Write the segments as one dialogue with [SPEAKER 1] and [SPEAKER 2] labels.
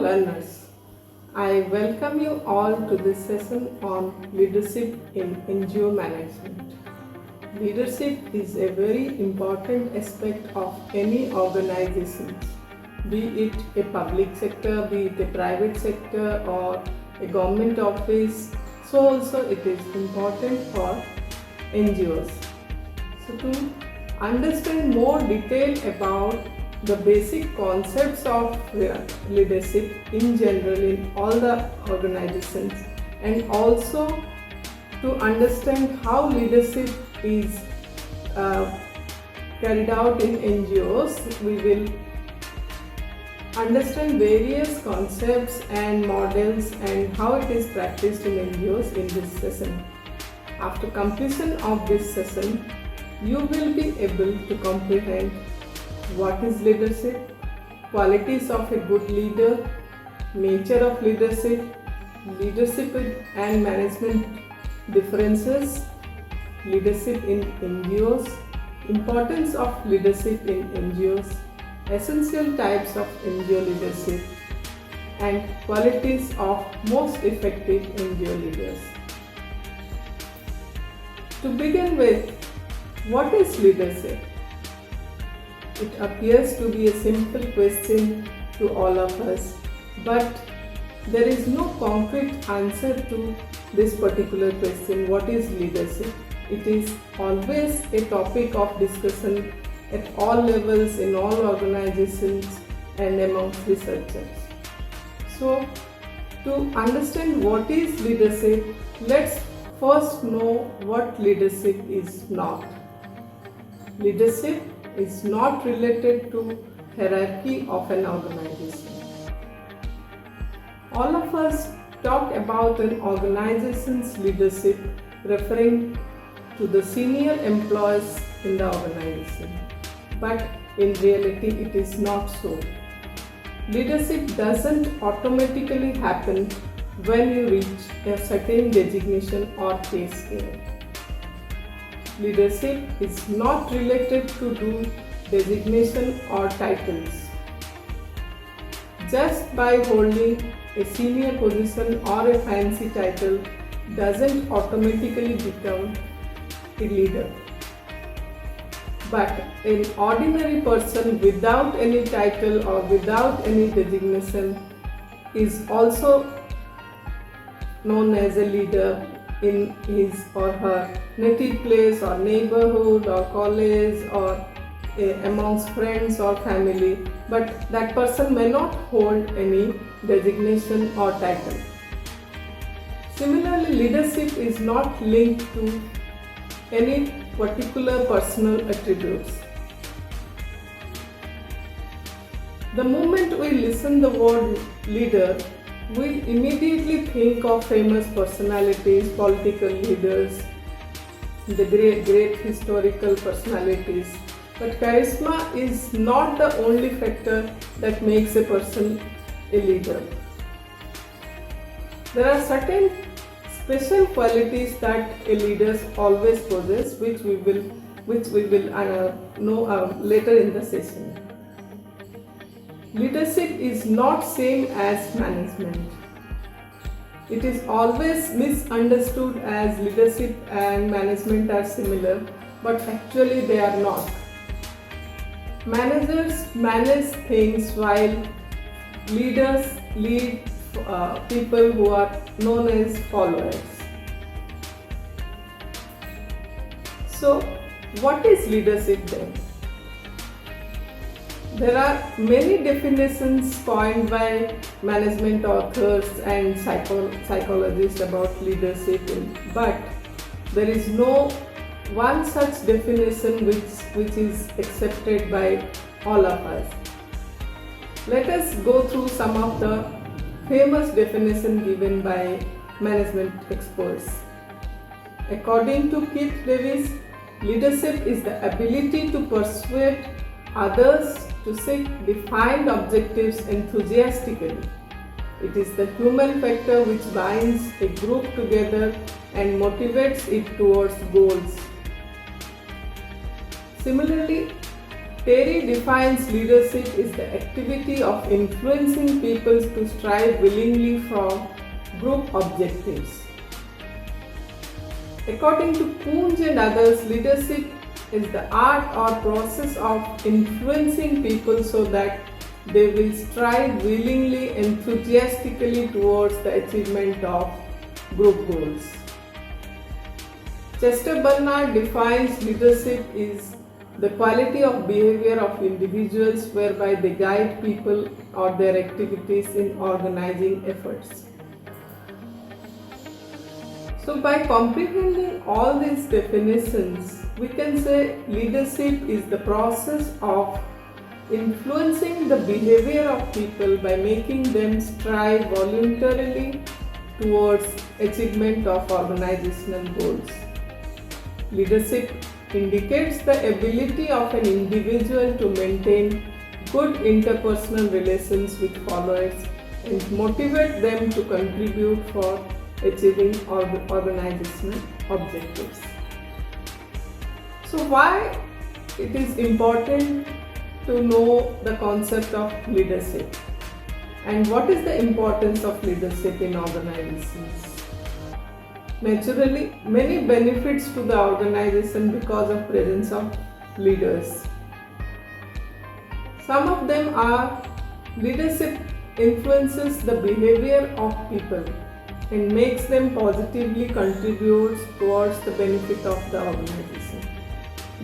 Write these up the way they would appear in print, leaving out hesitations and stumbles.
[SPEAKER 1] learners, I welcome you all to this session on leadership in NGO management. Leadership is a very important aspect of any organization, be it a public sector, be it a private sector or a government office. So also it is important for NGOs. So to understand more detail about the basic concepts of leadership in general in all the organizations, and also to understand how leadership is carried out in NGOs, we will understand various concepts and models and how it is practiced in NGOs in this session. After completion of this session, you will be able to comprehend what is leadership, qualities of a good leader, nature of leadership, leadership and management differences, leadership in NGOs, importance of leadership in NGOs, essential types of NGO leadership, and qualities of most effective NGO leaders. To begin with, what is leadership? It appears to be a simple question to all of us, but there is no concrete answer to this particular question, what is leadership? It is always a topic of discussion at all levels, in all organizations and amongst researchers. So, to understand what is leadership, let's first know what leadership is not. Leadership is not related to hierarchy of an organization. All of us talk about an organization's leadership referring to the senior employees in the organization, but in reality it is not so. Leadership doesn't automatically happen when you reach a certain designation or pay scale. Leadership is not related to designation or titles. Just by holding a senior position or a fancy title doesn't automatically become a leader. But an ordinary person without any title or without any designation is also known as a leader in his or her native place or neighborhood or college or amongst friends or family, but that person may not hold any designation or title. Similarly, leadership is not linked to any particular personal attributes. The moment we listen the word leader, we immediately think of famous personalities, political leaders, the great historical personalities. But charisma is not the only factor that makes a person a leader. There are certain special qualities that a leader always possesses, which we will know later in the session. Leadership is not same as management. It is always misunderstood as leadership and management are similar, but actually they are not. Managers manage things while leaders lead people who are known as followers. So, what is leadership then? There are many definitions coined by management authors and psychologists about leadership, but there is no one such definition which is accepted by all of us. Let us go through some of the famous definitions given by management experts. According to Keith Davis, leadership is the ability to persuade others to seek defined objectives enthusiastically. It is the human factor which binds a group together and motivates it towards goals. Similarly, Terry defines leadership as the activity of influencing people to strive willingly for group objectives. According to Poonj and others, leadership is the art or process of influencing people so that they will strive willingly, enthusiastically towards the achievement of group goals. Chester Bernard defines leadership as the quality of behavior of individuals whereby they guide people or their activities in organizing efforts. So by comprehending all these definitions, we can say leadership is the process of influencing the behavior of people by making them strive voluntarily towards achievement of organizational goals. Leadership indicates the ability of an individual to maintain good interpersonal relations with followers and motivate them to contribute for achieving organizational objectives. So why it is important to know the concept of leadership and what is the importance of leadership in organizations? Naturally, many benefits to the organization because of presence of leaders. Some of them are leadership influences the behavior of people and makes them positively contribute towards the benefit of the organization.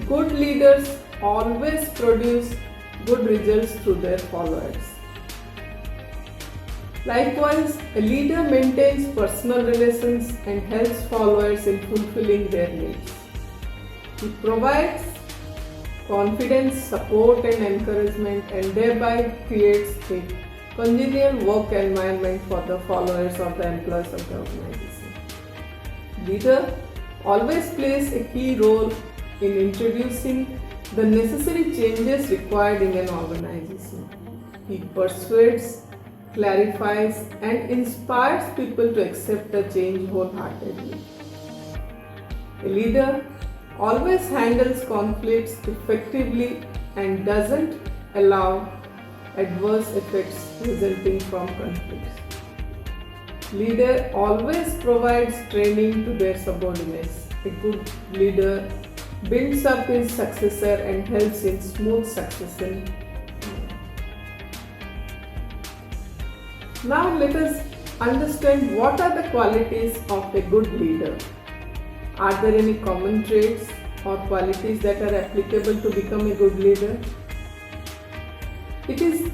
[SPEAKER 1] Good leaders always produce good results through their followers. Likewise, a leader maintains personal relations and helps followers in fulfilling their needs. He provides confidence, support and encouragement and thereby creates a congenial work environment for the followers or the employees of the organization. Leader always plays a key role in introducing the necessary changes required in an organization. He persuades, clarifies and inspires people to accept the change wholeheartedly. A leader always handles conflicts effectively and doesn't allow adverse effects resulting from conflicts. Leader always provides training to their subordinates. A good leader builds up his successor and helps in smooth succession. Now let us understand what are the qualities of a good leader. Are there any common traits or qualities that are applicable to become a good leader? It is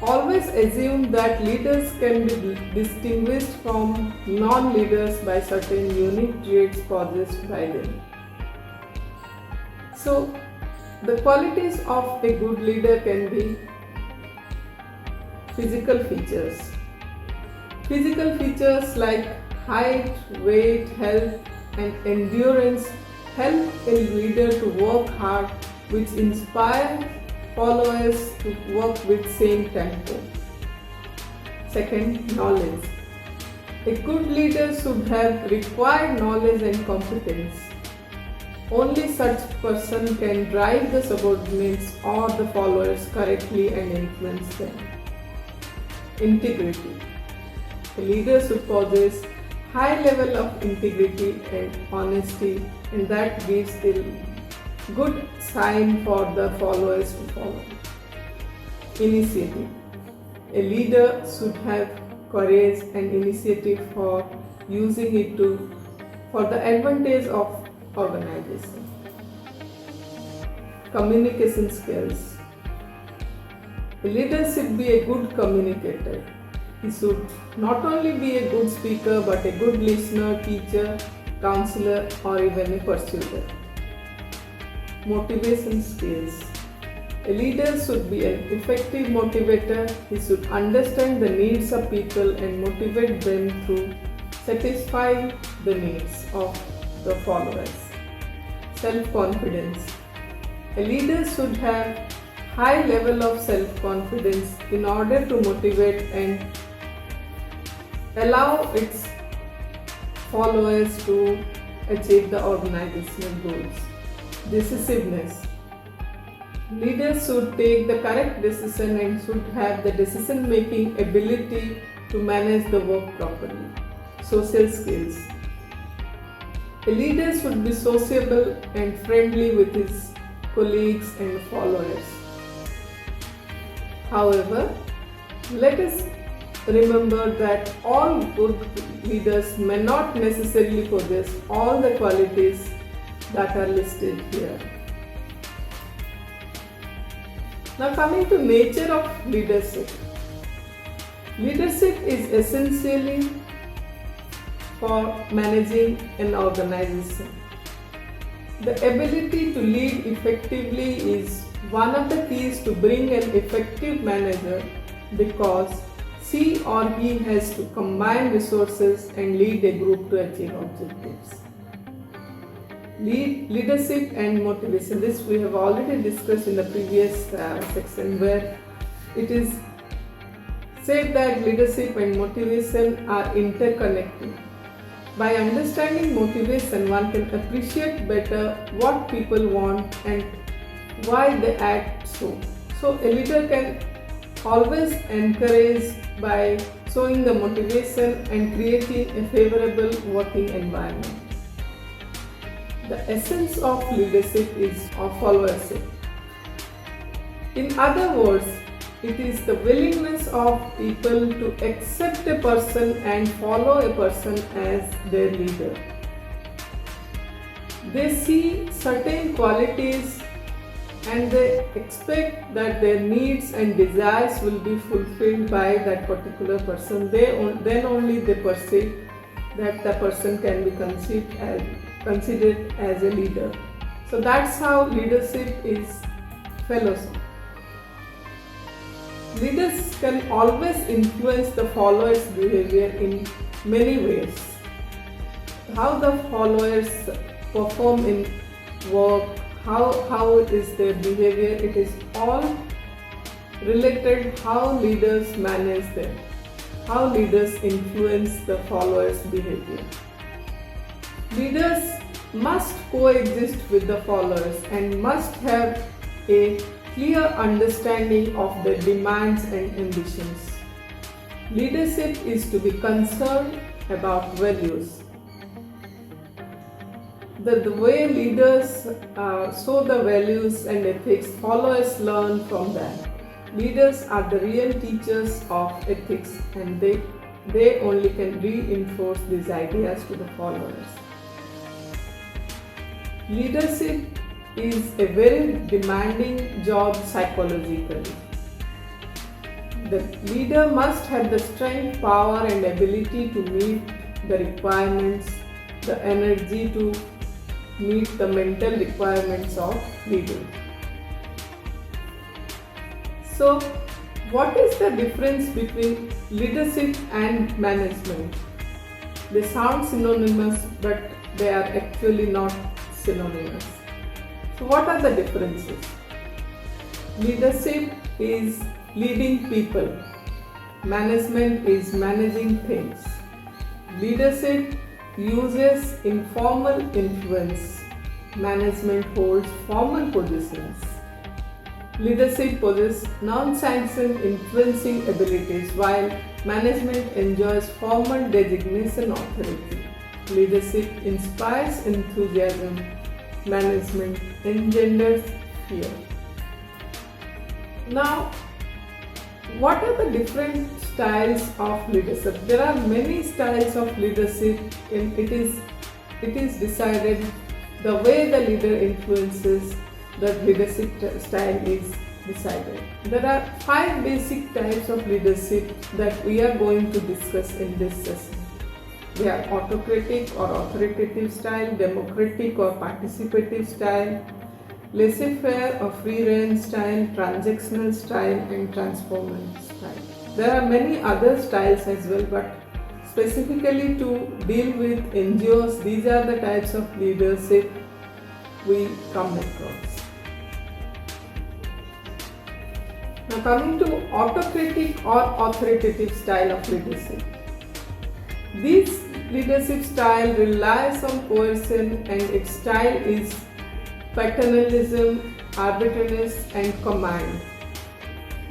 [SPEAKER 1] always assumed that leaders can be distinguished from non-leaders by certain unique traits possessed by them. So, the qualities of a good leader can be physical features. Physical features like height, weight, health and endurance help a leader to work hard, which inspire followers to work with same tempo. Second, knowledge. A good leader should have required knowledge and competence. Only such person can drive the subordinates or the followers correctly and influence them. Integrity. A leader should possess high level of integrity and honesty, and that gives the good sign for the followers to follow. Initiative. A leader should have courage and initiative for using it for the advantage of organization. Communication skills. A leader should be a good communicator. He should not only be a good speaker but a good listener, teacher, counselor or even a pursuer. Motivation skills. A leader should be an effective motivator. He should understand the needs of people and motivate them through satisfying the needs of the followers. Self-confidence. A leader should have high level of self-confidence in order to motivate and allow its followers to achieve the organizational goals. Decisiveness. Leaders should take the correct decision and should have the decision making ability to manage the work properly. Social skills. A leader should be sociable and friendly with his colleagues and followers. However, let us remember that all good leaders may not necessarily possess all the qualities that are listed here. Now coming to nature of leadership. Leadership is essentially for managing an organization. The ability to lead effectively is one of the keys to bring an effective manager because she or he has to combine resources and lead a group to achieve objectives. Leadership and motivation. This we have already discussed in the previous section, where it is said that leadership and motivation are interconnected. By understanding motivation, one can appreciate better what people want and why they act so. So a leader can always encourage by showing the motivation and creating a favorable working environment. The essence of leadership is of followership. In other words, it is the willingness of people to accept a person and follow a person as their leader. They see certain qualities and they expect that their needs and desires will be fulfilled by that particular person. Then only they perceive that the person can be considered as a leader. So that's how leadership is fellowship. Leaders can always influence the followers' behavior in many ways. How the followers perform in work, how is their behavior, it is all related how leaders manage them, how leaders influence the followers' behavior. Leaders must coexist with the followers and must have a clear understanding of their demands and ambitions. Leadership is to be concerned about values. The way leaders show the values and ethics, followers learn from that. Leaders are the real teachers of ethics, and they only can reinforce these ideas to the followers. Leadership is a very demanding job psychologically. The leader must have the strength, power and ability to meet the requirements, the energy to meet the mental requirements of leading. So, what is the difference between leadership and management? They sound synonymous, but they are actually not synonymous. So what are the differences? Leadership is leading people. Management is managing things. Leadership uses informal influence. Management holds formal positions. Leadership possesses non-sanctioned influencing abilities, while management enjoys formal designation authority. Leadership inspires enthusiasm. Management engenders fear. Now, what are the different styles of leadership? There are many styles of leadership, and it is decided the way the leader influences the leadership style is decided. There are 5 basic types of leadership that we are going to discuss in this session. They are autocratic or authoritative style, democratic or participative style, laissez-faire or free-range style, transactional style and transformative style. There are many other styles as well, but specifically to deal with NGOs, these are the types of leadership we come across. Now coming to autocratic or authoritative style of leadership. This leadership style relies on coercion and its style is paternalism, arbitrariness, and command.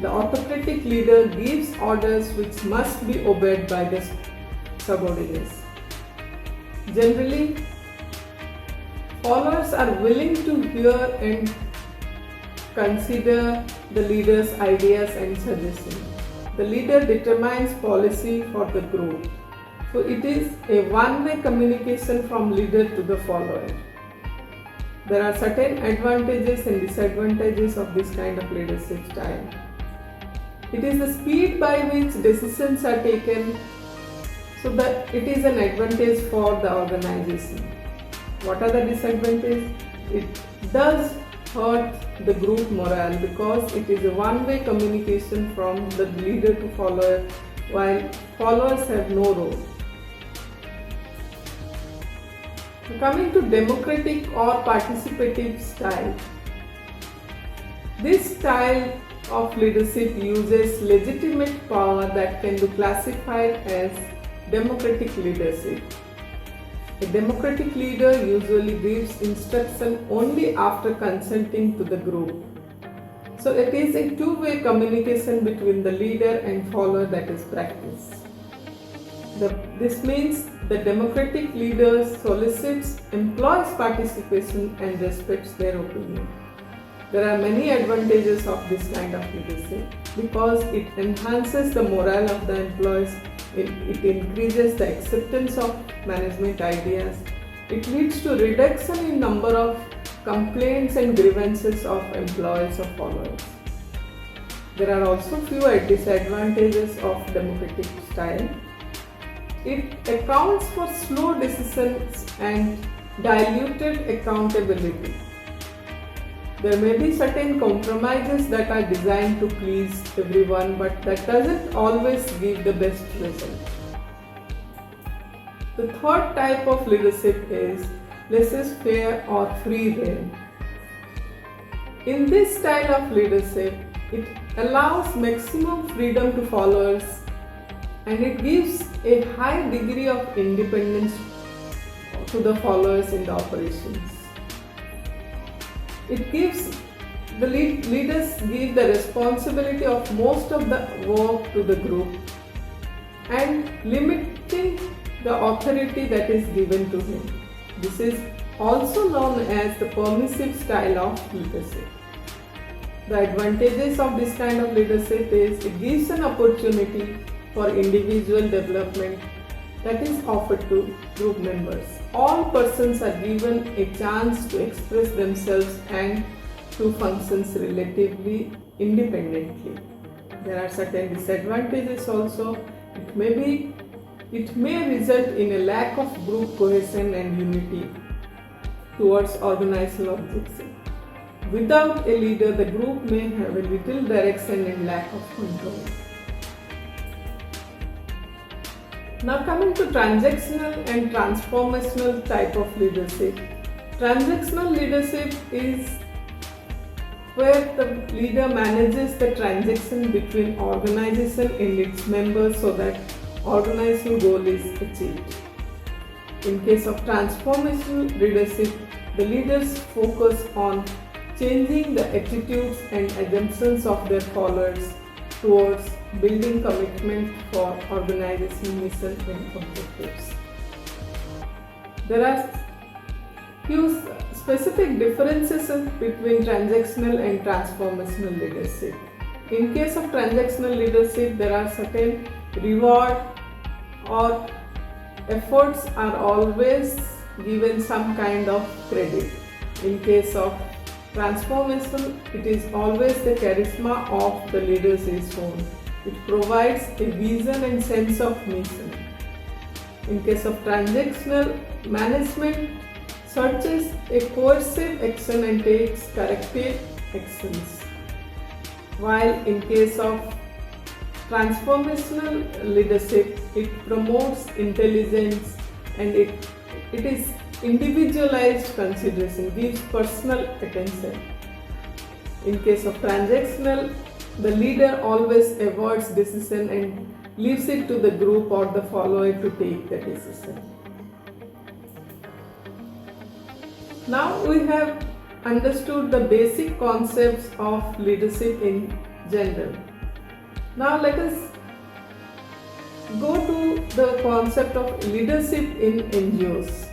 [SPEAKER 1] The autocratic leader gives orders which must be obeyed by the subordinates. Generally, followers are willing to hear and consider the leader's ideas and suggestions. The leader determines policy for the group. So it is a one-way communication from leader to the follower. There are certain advantages and disadvantages of this kind of leadership style. It is the speed by which decisions are taken, so that it is an advantage for the organization. What are the disadvantages? It does hurt the group morale because it is a one-way communication from the leader to follower, while followers have no role. Coming to democratic or participative style. This style of leadership uses legitimate power that can be classified as democratic leadership. A democratic leader usually gives instruction only after consulting to the group. So it is a two-way communication between the leader and follower that is practiced. This means the democratic leader solicits employees' participation and respects their opinion. There are many advantages of this kind of leadership because it enhances the morale of the employees, it increases the acceptance of management ideas, it leads to reduction in number of complaints and grievances of employees or followers. There are also few disadvantages of democratic style. It accounts for slow decisions and diluted accountability. There may be certain compromises that are designed to please everyone, but that doesn't always give the best result. The third type of leadership is laissez-faire or free rein. In this style of leadership, it allows maximum freedom to followers and it gives a high degree of independence to the followers in the operations. It gives the leaders give the responsibility of most of the work to the group and limiting the authority that is given to him. This is also known as the permissive style of leadership. The advantages of this kind of leadership is it gives an opportunity for individual development that is offered to group members. All persons are given a chance to express themselves and to function relatively independently. There are certain disadvantages also. It may result in a lack of group cohesion and unity towards organizational objectives. Without a leader, the group may have a little direction and lack of control. Now coming to transactional and transformational type of leadership. Transactional leadership is where the leader manages the transaction between organization and its members so that organizational goal is achieved. In case of transformational leadership, the leaders focus on changing the attitudes and assumptions of their followers towards building commitment for organization mission and objectives. There are few specific differences between transactional and transformational leadership. In case of transactional leadership, there are certain reward or efforts are always given some kind of credit. In case of transformational, it is always the charisma of the leaders is shown. It provides a vision and sense of mission. In case of transactional, management searches a coercive action and takes corrective actions. While in case of transformational leadership, it promotes intelligence and it is individualized consideration, gives personal attention. In case of transactional, the leader always avoids decision and leaves it to the group or the follower to take the decision. Now we have understood the basic concepts of leadership in general. Now let us go to the concept of leadership in NGOs.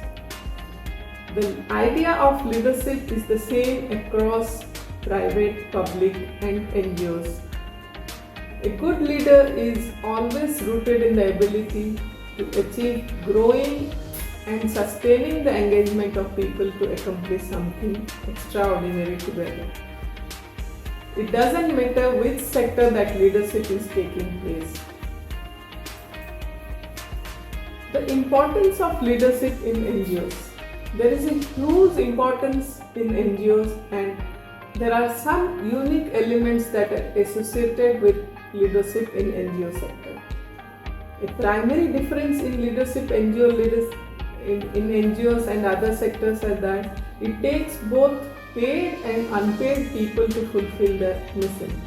[SPEAKER 1] The idea of leadership is the same across private, public and NGOs. A good leader is always rooted in the ability to achieve growing and sustaining the engagement of people to accomplish something extraordinary together. It doesn't matter which sector that leadership is taking place. The importance of leadership in NGOs. There is a huge importance in NGOs, and there are some unique elements that are associated with leadership in NGO sector. A primary difference in leadership in NGOs and other sectors is that it takes both paid and unpaid people to fulfill the mission.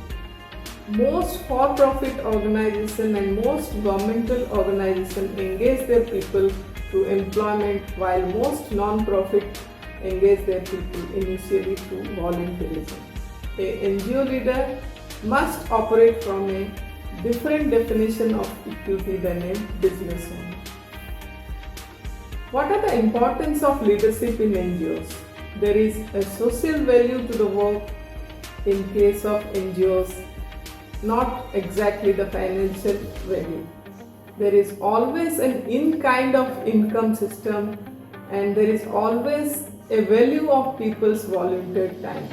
[SPEAKER 1] Most for-profit organizations and most governmental organizations engage their people through employment, while most non-profit engage their people initially through volunteerism. A NGO leader must operate from a different definition of equity than a business owner. What are the importance of leadership in NGOs? There is a social value to the work in case of NGOs, not exactly the financial value. There is always an in-kind of income system, and there is always a value of people's volunteer time.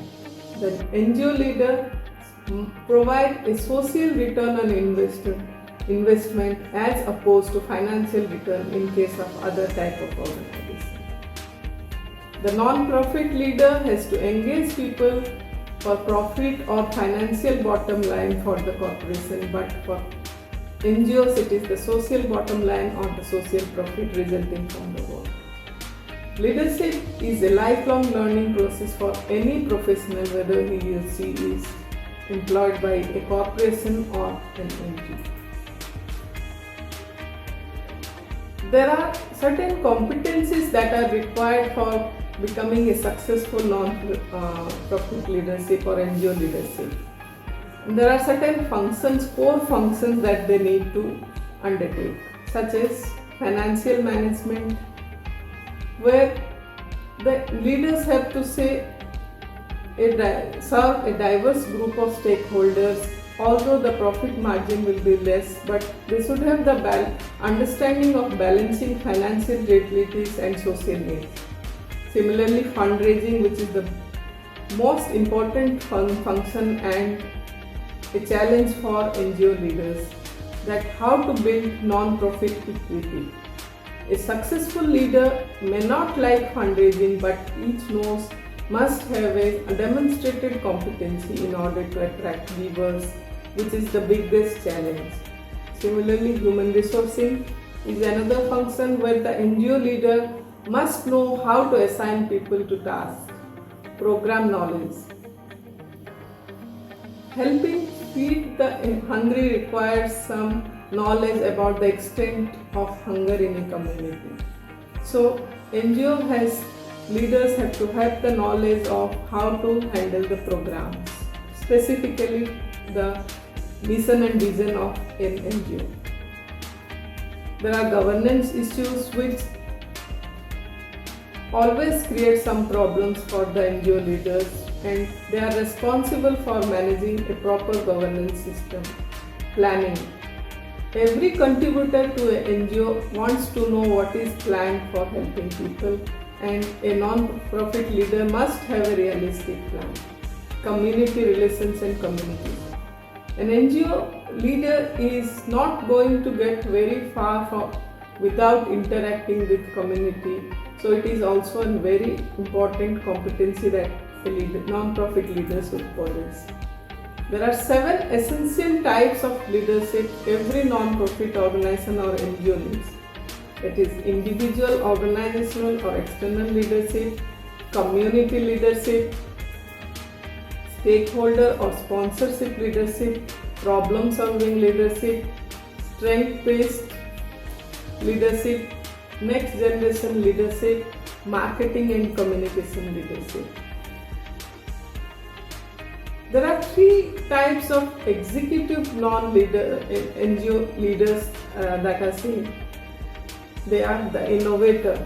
[SPEAKER 1] The NGO leader provide a social return on investment as opposed to financial return in case of other type of organization. The non-profit leader has to engage people for profit or financial bottom line for the corporation, but for NGOs it is the social bottom line or the social profit resulting from the work. Leadership is a lifelong learning process for any professional, whether he or she is employed by a corporation or an NGO. There are certain competencies that are required for becoming a successful non-profit leadership or NGO leadership. There are certain functions, core functions that they need to undertake, such as financial management, where the leaders have to serve a diverse group of stakeholders. Although the profit margin will be less, but they should have the understanding of balancing financial realities and social needs. Similarly, fundraising, which is the most important function and a challenge for NGO leaders, that how to build non-profit equity. A successful leader may not like fundraising, but each knows must have a demonstrated competency in order to attract givers, which is the biggest challenge. Similarly, human resourcing is another function where the NGO leader must know how to assign people to tasks, program knowledge. Helping feed the hungry requires some knowledge about the extent of hunger in a community. So NGO leaders have to have the knowledge of how to handle the programs, specifically the mission and vision of an NGO. There are governance issues which always create some problems for the NGO leaders, and they are responsible for managing a proper governance system. Planning. Every contributor to an NGO wants to know what is planned for helping people, and a non-profit leader must have a realistic plan. Community relations and communities. An NGO leader is not going to get very far without interacting with community. So it is also a very important competency that a non-profit leader should possess. There are 7 essential types of leadership every non-profit organization or NGO needs. It is individual, organizational or external leadership, community leadership, stakeholder or sponsorship leadership, problem-solving leadership, strength-based leadership, next generation leadership, marketing and communication leadership. There are three types of executive non-leader NGO leaders that are seen. They are the innovator,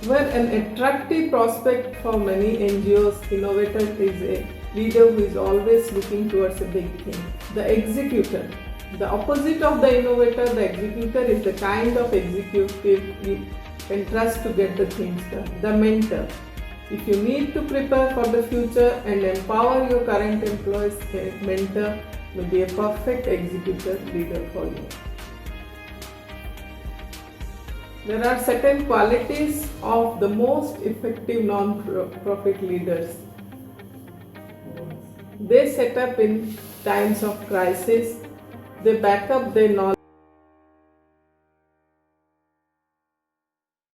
[SPEAKER 1] where an attractive prospect for many NGOs. Innovator is a leader who is always looking towards a big thing. The executor, the opposite of the innovator, the executor is the kind of executive you can trust to get the things done. The mentor, if you need to prepare for the future and empower your current employees, a mentor will be a perfect executor leader for you. There are certain qualities of the most effective non-profit leaders. They set up in times of crisis. They back up their knowledge